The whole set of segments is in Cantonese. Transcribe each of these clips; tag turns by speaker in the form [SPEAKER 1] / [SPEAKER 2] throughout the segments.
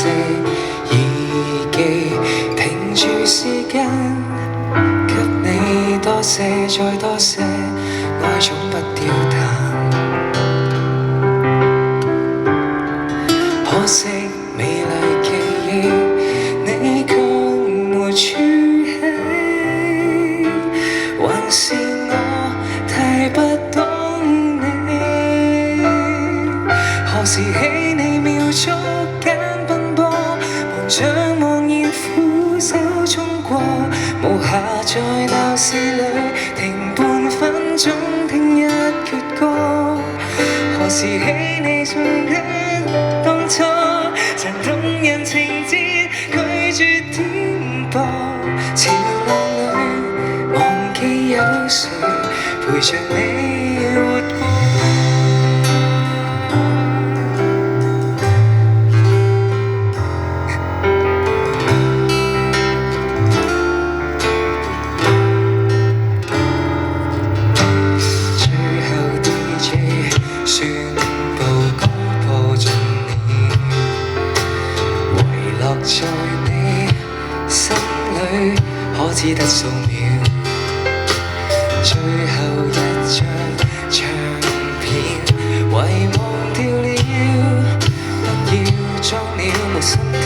[SPEAKER 1] 些耳機，停住時間，給你多些再多些，愛總不掉淡。可惜美麗記憶，你卻沒儲起，還是我太不懂你。何時起你秒速間奔波，忙着茫然俯首衝過，無暇在鬧市裏停半分鐘聽一闕歌。何時起你仲記當初曾動人情節拒絕顛簸，潮浪裏忘記有誰陪着你活過。在你心裏可只得數秒，最後一張唱片遺忘掉了，不要裝了沒心跳，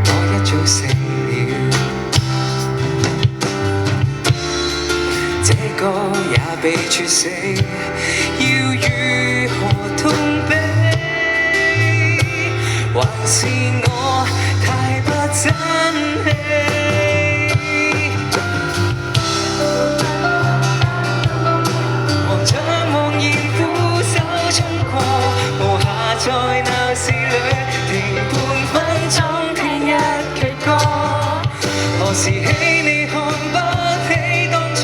[SPEAKER 1] 我一早死了。這歌也被猝死，要如何痛悲？還是我太不爭氣，忙着茫然俯首衝過，無暇在鬧市裏停半分鐘聽一闕歌。何時起你看不起當初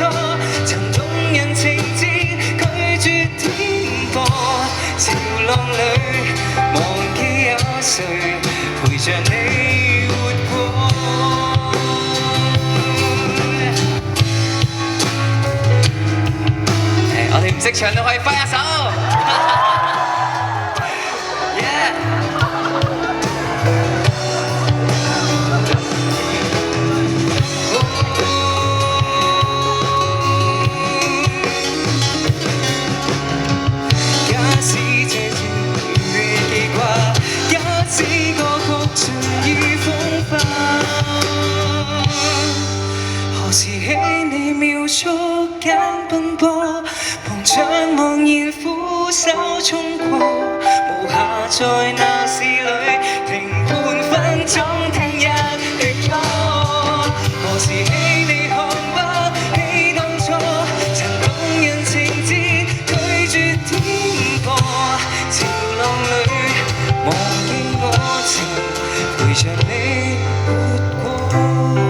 [SPEAKER 1] 曾動人情節拒絕顛簸，潮浪裏忘記有誰陪着你活過。我哋唔識唱都可以揮下手。假使這情別記掛，假使歌曲盡已風化，何時起你秒速間奔波，忙着茫然俯首衝過，無暇在鬧市裏停半分鐘聽一闕歌。何時起你看不起當初曾動人情節拒絕顛簸，潮浪裏忘記我曾陪着你活過。